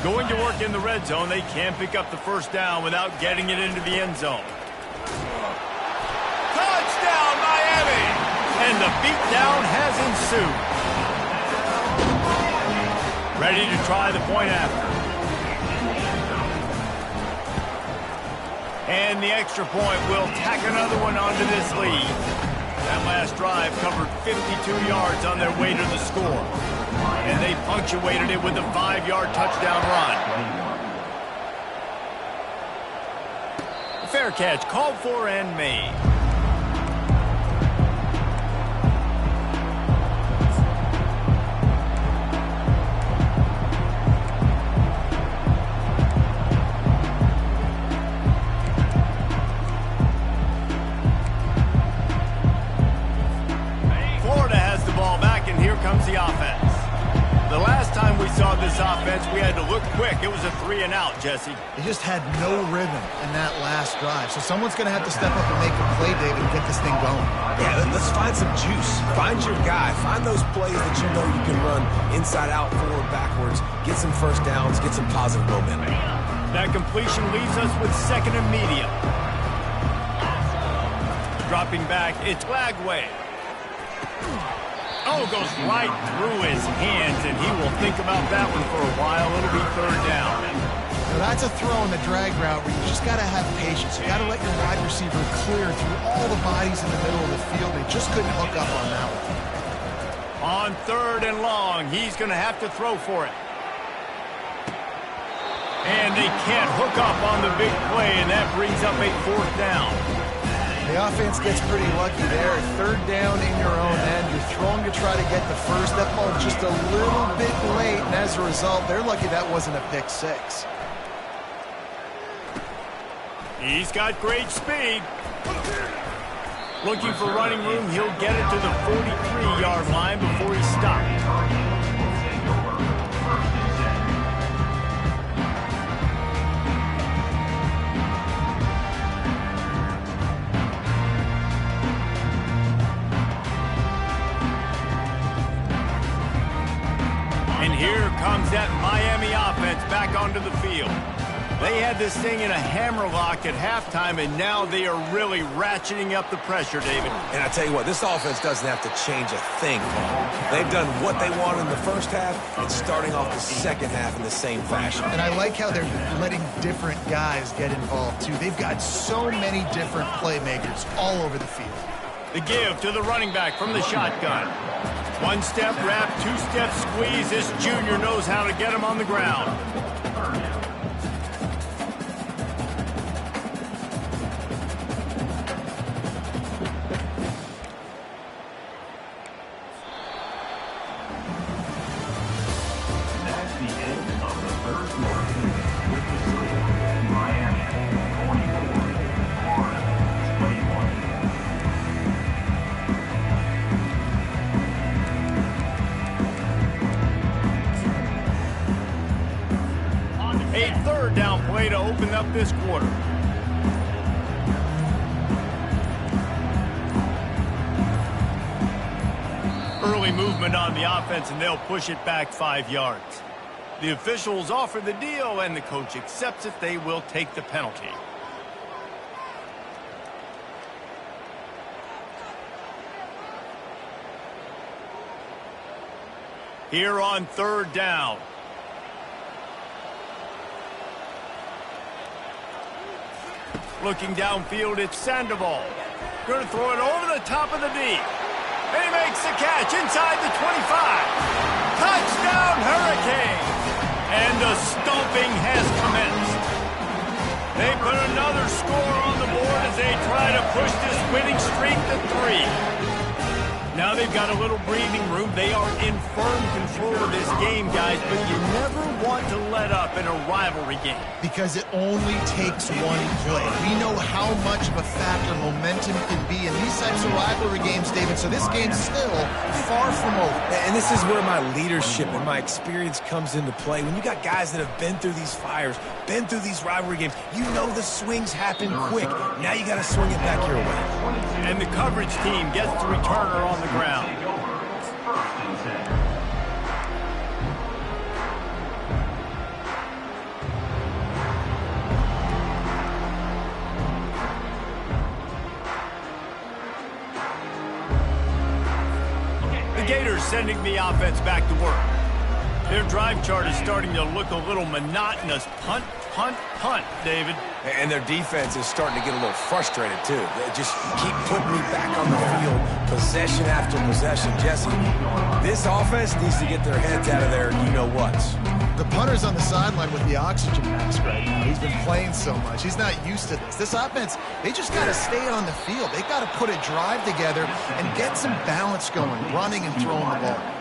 [SPEAKER 1] Going to work in the red zone, they can't pick up the first down without getting it into the end zone. Touchdown, Miami! And the beatdown has ensued. Ready to try the point after. And the extra point will tack another one onto this lead. That last drive covered 52 yards on their way to the score. And they punctuated it with a 5-yard touchdown run. Fair catch called for and made. Florida has the ball back, and here comes the offense. The last time we saw this offense, we had to look quick. It was a 3-and-out, Jesse.
[SPEAKER 3] They just had no rhythm in that last drive. So someone's going to have to step up and make a play, David, and get this thing going.
[SPEAKER 2] Yeah, let's find some juice. Find your guy. Find those plays that you know you can run inside out, forward, backwards. Get some first downs. Get some positive momentum.
[SPEAKER 1] That completion leaves us with second and medium. Dropping back, it's Lagway. Oh, goes right through his hands, and he will think about that one for a while. It'll be third down.
[SPEAKER 3] Now that's a throw in the drag route where you just got to have patience. You got to let your wide receiver clear through all the bodies in the middle of the field. They just couldn't hook up on that one.
[SPEAKER 1] On third and long, he's going to have to throw for it. And they can't hook up on the big play, and that brings up a fourth down.
[SPEAKER 3] The offense gets pretty lucky there. Third down in your own end. You're throwing to try to get the first. That ball just a little bit late, and as a result, they're lucky that wasn't a pick six.
[SPEAKER 1] He's got great speed. Looking for running room, he'll get it to the 43-yard line before he stops. And here comes that Miami offense back onto the field. They had this thing in a hammerlock at halftime, and now they are really ratcheting up the pressure, David.
[SPEAKER 2] And I tell you what, this offense doesn't have to change a thing, Paul. They've done what they wanted in the first half and starting off the second half in the same fashion.
[SPEAKER 3] And I like how they're letting different guys get involved, too. They've got so many different playmakers all over the field.
[SPEAKER 1] The give to the running back from the shotgun. One-step wrap, two-step squeeze. This junior knows how to get him on the ground.
[SPEAKER 5] That's the end of the third quarter with the score Miami 44, Florida 21.
[SPEAKER 1] A third down play to open up this quarter. Early movement on the offense, and they'll push it back 5 yards. The officials offer the deal, and the coach accepts it. They will take the penalty. Here on third down. Looking downfield, it's Sandoval. Going to throw it over the top of the D. And he makes the catch inside the 25. Touchdown, Hurricane! And the stomping has commenced. They put another score on the board as they try to push this winning streak to 3. Now they've got a little breathing room. They are in firm control of this game, guys, but you never want to let up in a rivalry game.
[SPEAKER 3] Because it only takes one play. We know how much of a factor momentum can be in these types of rivalry games, David, so this game's still far from over.
[SPEAKER 2] And this is where my leadership and my experience comes into play. When you got guys that have been through these fires, been through these rivalry games, you know the swings happen quick. Now you got to swing it back your way.
[SPEAKER 1] And the coverage team gets the returner on the ground. Gators sending the offense back to work. Their drive chart is starting to look a little monotonous. Punt, punt, punt, David.
[SPEAKER 2] And their defense is starting to get a little frustrated, too. They just keep putting me back on the field, possession after possession. Jesse, this offense needs to get their heads out of their you-know-whats.
[SPEAKER 3] The punter's on the sideline with the oxygen mask right now. He's been playing so much. He's not used to this. This offense, they just got to stay on the field. They got to put a drive together and get some balance going, running and throwing the ball.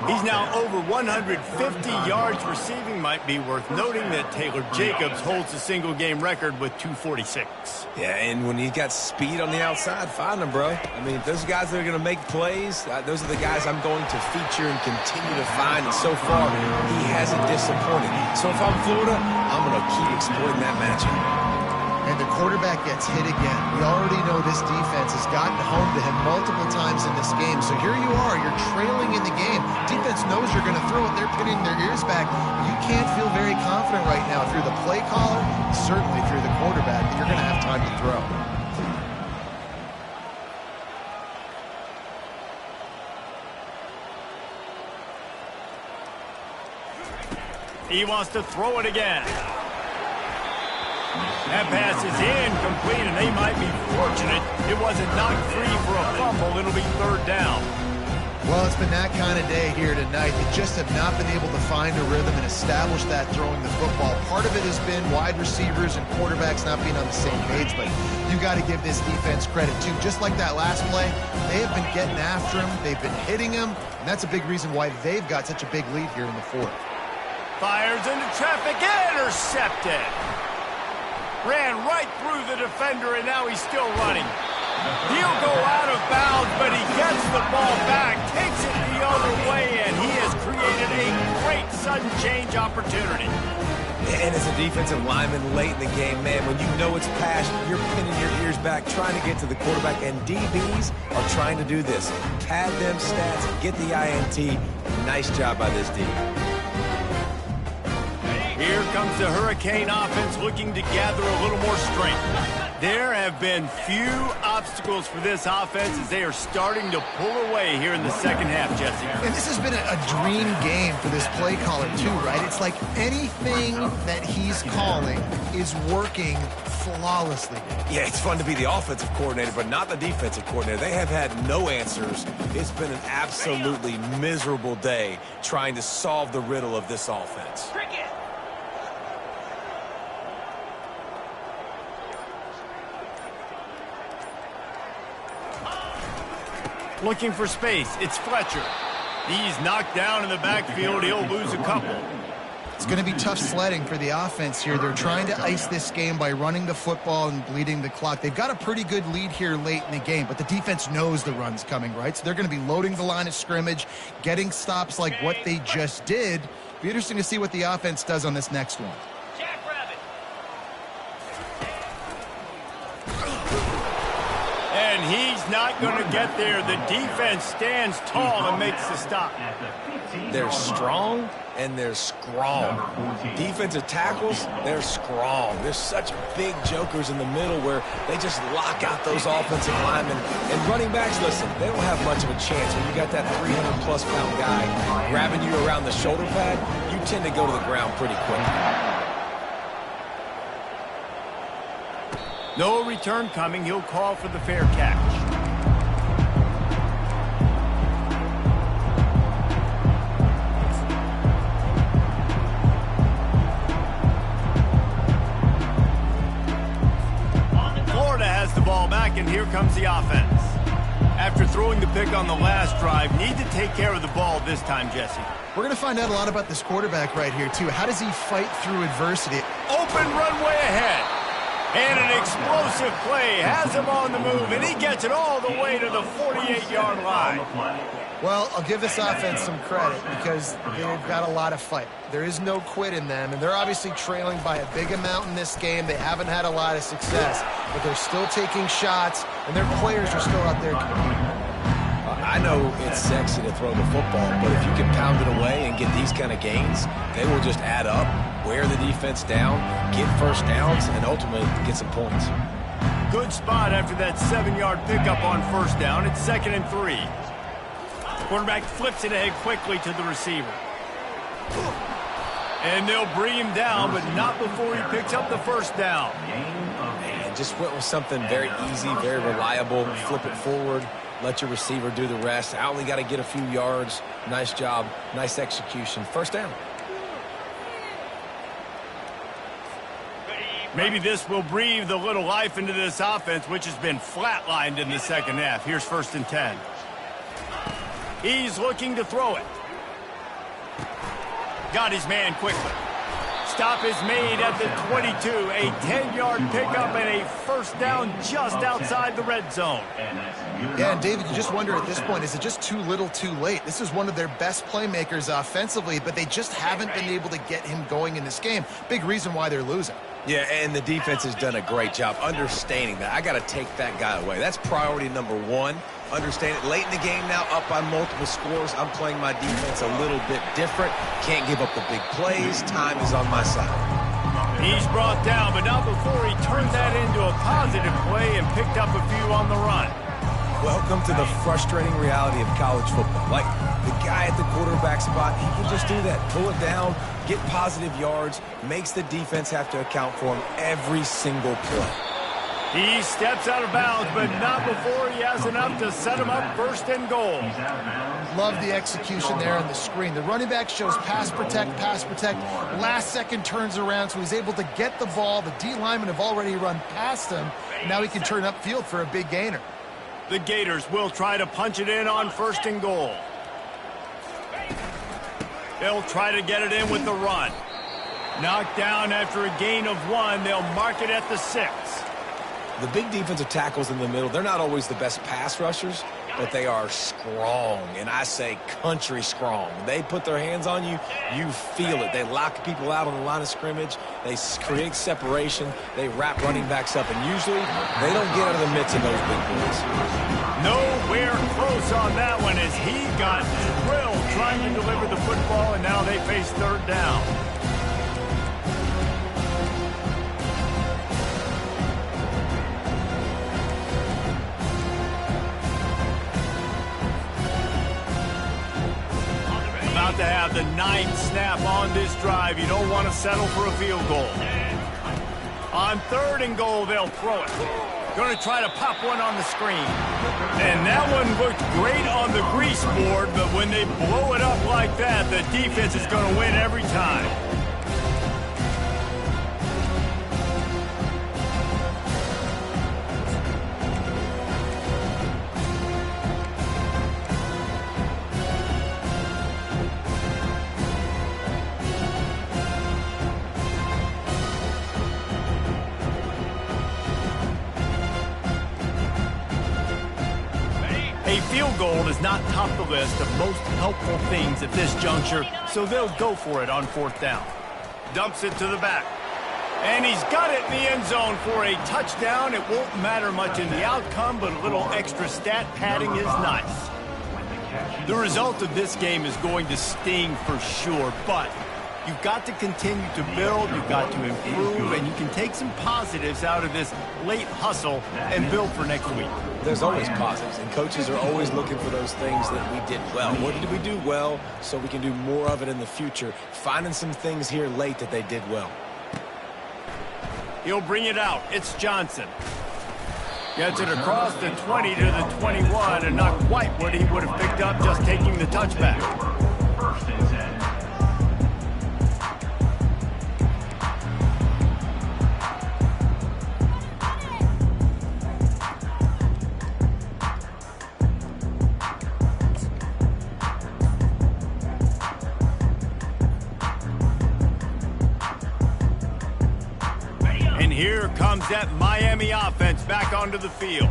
[SPEAKER 1] He's now over 150 yards receiving. Might be worth noting that Taylor Jacobs holds the single-game record with 246.
[SPEAKER 2] Yeah, and when he's got speed on the outside, find him, bro. I mean, those guys that are going to make plays, those are the guys I'm going to feature and continue to find. And so far, he hasn't disappointed. So if I'm Florida, I'm going to keep exploiting that matchup.
[SPEAKER 3] And the quarterback gets hit again. We already know this defense has gotten home to him multiple times in this game. So here you are, you're trailing in the game. Defense knows you're going to throw it. They're pinning their ears back. You can't feel very confident right now through the play caller, certainly through the quarterback, that you're going to have time to throw.
[SPEAKER 1] He wants to throw it again. That pass is incomplete, and they might be fortunate it wasn't knocked free for a fumble. It'll be third down.
[SPEAKER 3] Well, it's been that kind of day here tonight. They just have not been able to find a rhythm and establish that throwing the football. Part of it has been wide receivers and quarterbacks not being on the same page, but you got to give this defense credit, too. Just like that last play, they have been getting after him. They've been hitting him, and that's a big reason why they've got such a big lead here in the fourth.
[SPEAKER 1] Fires into traffic, intercepted. Ran right through the defender, and now he's still running. He'll go out of bounds, but he gets the ball back, takes it the other way, and he has created a great sudden change opportunity.
[SPEAKER 2] And as a defensive lineman late in the game, man, when you know it's passed, you're pinning your ears back, trying to get to the quarterback, and DBs are trying to do this. Pad them stats, get the INT. Nice job by this D.
[SPEAKER 1] Here comes the Hurricane offense looking to gather a little more strength. There have been few obstacles for this offense as they are starting to pull away here in the second half, Jesse.
[SPEAKER 3] And this has been a dream game for this play caller, too, right? It's like anything that he's calling is working flawlessly.
[SPEAKER 2] Yeah, it's fun to be the offensive coordinator, but not the defensive coordinator. They have had no answers. It's been an absolutely miserable day trying to solve the riddle of this offense.
[SPEAKER 1] Looking for space. It's Fletcher. He's knocked down in the backfield. He'll lose a couple.
[SPEAKER 3] It's going to be tough sledding for the offense here. They're trying to ice this game by running the football and bleeding the clock. They've got a pretty good lead here late in the game, but the defense knows the run's coming, right? So they're going to be loading the line of scrimmage, getting stops like what they just did. Be interesting to see what the offense does on this next one.
[SPEAKER 1] And he's not going to get there. The defense stands tall and makes the stop.
[SPEAKER 2] They're strong and they're strong. Defensive tackles, they're strong. There's such big jokers in the middle where they just lock out those offensive linemen. And running backs, listen, they don't have much of a chance. When you got that 300-plus pound guy grabbing you around the shoulder pad, you tend to go to the ground pretty quickly.
[SPEAKER 1] No return coming. He'll call for the fair catch. Florida has the ball back, and here comes the offense. After throwing the pick on the last drive, need to take care of the ball this time, Jesse.
[SPEAKER 3] We're going to find out a lot about this quarterback right here, too. How does he fight through adversity?
[SPEAKER 1] Open runway ahead. And an explosive play has him on the move, and he gets it all the way to the 48-yard line.
[SPEAKER 3] Well, I'll give this offense some credit because they've got a lot of fight. There is no quit in them, and they're obviously trailing by a big amount in this game. They haven't had a lot of success, but they're still taking shots, and their players are still out there competing.
[SPEAKER 2] I know it's sexy to throw the football, but if you can pound it away and get these kind of gains, they will just add up, wear the defense down, get first downs, and ultimately get some points.
[SPEAKER 1] Good spot after that 7-yard pickup on first down. It's 2nd and 3. Quarterback flips it ahead quickly to the receiver. And they'll bring him down, but not before he picks up the first down.
[SPEAKER 2] And just went with something very easy, very reliable. Flip it forward. Let your receiver do the rest. I only got to get a few yards. Nice job. Nice execution. First down.
[SPEAKER 1] Maybe this will breathe a little life into this offense, which has been flatlined in the second half. Here's 1st and 10. He's looking to throw it. Got his man quickly. Stop is made at the 22. A 10-yard pickup and a first down just outside the red zone.
[SPEAKER 3] Yeah, and David, you just wonder at this point, is it just too little too late? This is one of their best playmakers offensively, but they just haven't been able to get him going in this game. Big reason why they're losing.
[SPEAKER 2] Yeah, and the defense has done a great job understanding that. I got to take that guy away. That's priority number one. Understand it. Late in the game now, up by multiple scores. I'm playing my defense a little bit different. Can't give up the big plays. Time is on my side.
[SPEAKER 1] He's brought down, but not before he turned that into a positive play and picked up a few on the run.
[SPEAKER 2] Welcome to the frustrating reality of college football. Like, the guy at the quarterback spot, he can just do that. Pull it down, get positive yards, makes the defense have to account for him every single play.
[SPEAKER 1] He steps out of bounds, but not before he has enough to set him up 1st and goal.
[SPEAKER 3] Love the execution there on the screen. The running back shows pass protect, last second turns around, so he's able to get the ball. The D linemen have already run past him. Now he can turn upfield for a big gainer.
[SPEAKER 1] The Gators will try to punch it in on 1st and goal. They'll try to get it in with the run. Knocked down after a gain of 1. They'll mark it at the 6.
[SPEAKER 2] The big defensive tackles in the middle, they're not always the best pass rushers, but they are strong, and I say country strong. When they put their hands on you, you feel it. They lock people out on the line of scrimmage. They create separation. They wrap running backs up, and usually they don't get out of the midst of those big boys.
[SPEAKER 1] Nowhere close on that one as he got drilled trying to deliver the football, and now they face 3rd down. About to have the 9th snap on this drive. You don't want to settle for a field goal. On 3rd and goal, they'll throw it. Going to try to pop one on the screen. And that one looked great on the grease board, but when they blow it up like that, the defense is going to win every time. A field goal is not top the list of most helpful things at this juncture, so they'll go for it on 4th down. Dumps it to the back. And he's got it in the end zone for a touchdown. It won't matter much in the outcome, but a little extra stat padding is nice. The result of this game is going to sting for sure, but you've got to continue to build, you've got to improve, and you can take some positives out of this late hustle and build for next week.
[SPEAKER 2] There's always positives, and coaches are always looking for those things that we did well. What did we do well so we can do more of it in the future? Finding some things here late that they did well.
[SPEAKER 1] He'll bring it out. It's Johnson. Gets it across the 20 to the 21, and not quite what he would have picked up just taking the touchback.
[SPEAKER 5] 1st and 10.
[SPEAKER 1] Here comes that Miami offense back onto the field.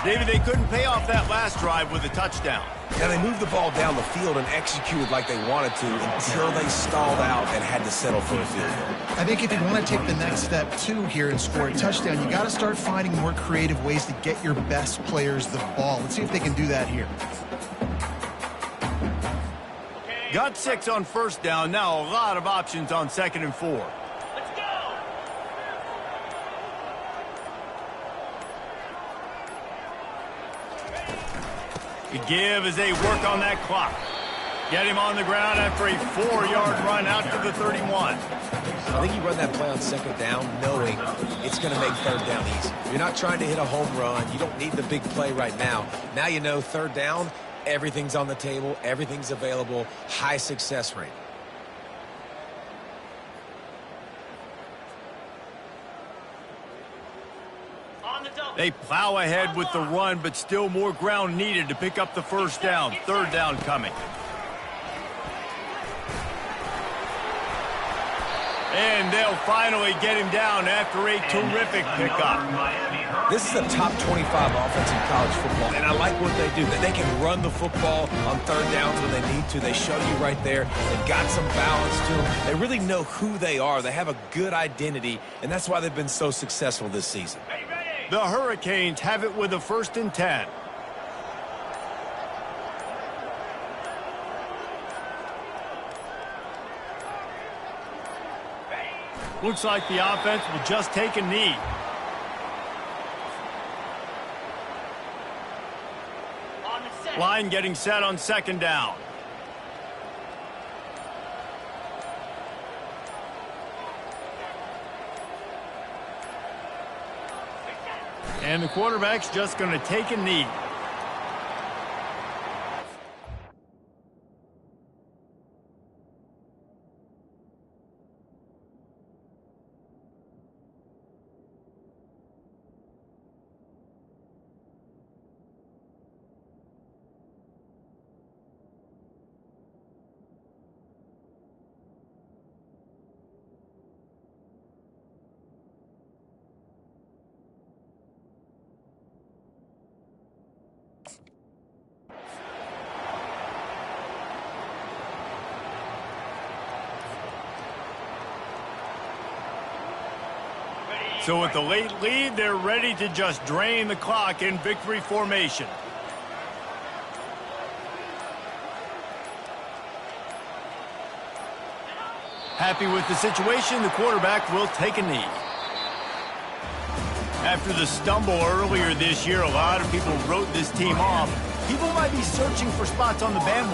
[SPEAKER 1] David, they couldn't pay off that last drive with a touchdown.
[SPEAKER 2] Now, they moved the ball down the field and executed like they wanted to until they stalled out and had to settle for a field goal.
[SPEAKER 3] I think if you want to take the next step, too, here and score a touchdown, you got to start finding more creative ways to get your best players the ball. Let's see if they can do that here.
[SPEAKER 1] Got 6 on 1st down. Now a lot of options on 2nd and 4. The give as they work on that clock. Get him on the ground after a 4-yard run out to the 31.
[SPEAKER 2] I think you run that play on second down knowing it's going to make third down easy. You're not trying to hit a home run. You don't need the big play right now. Now you know third down, everything's on the table, everything's available, high success rate.
[SPEAKER 1] They plow ahead with the run, but still more ground needed to pick up the first down. Third down coming. And they'll finally get him down after a terrific pickup.
[SPEAKER 2] This is a top 25 offense in college football, and I like what they do. They can run the football on third downs when they need to. They show you right there. They've got some balance to them. They really know who they are. They have a good identity, and that's why they've been so successful this season.
[SPEAKER 1] The Hurricanes have it with a 1st and 10. Looks like the offense will just take a knee. Line getting set on second down. And the quarterback's just going to take a knee. So with the late lead, they're ready to just drain the clock in victory formation. Happy with the situation, the quarterback will take a knee. After the stumble earlier this year, a lot of people wrote this team off. People might be searching for spots on the bandwagon.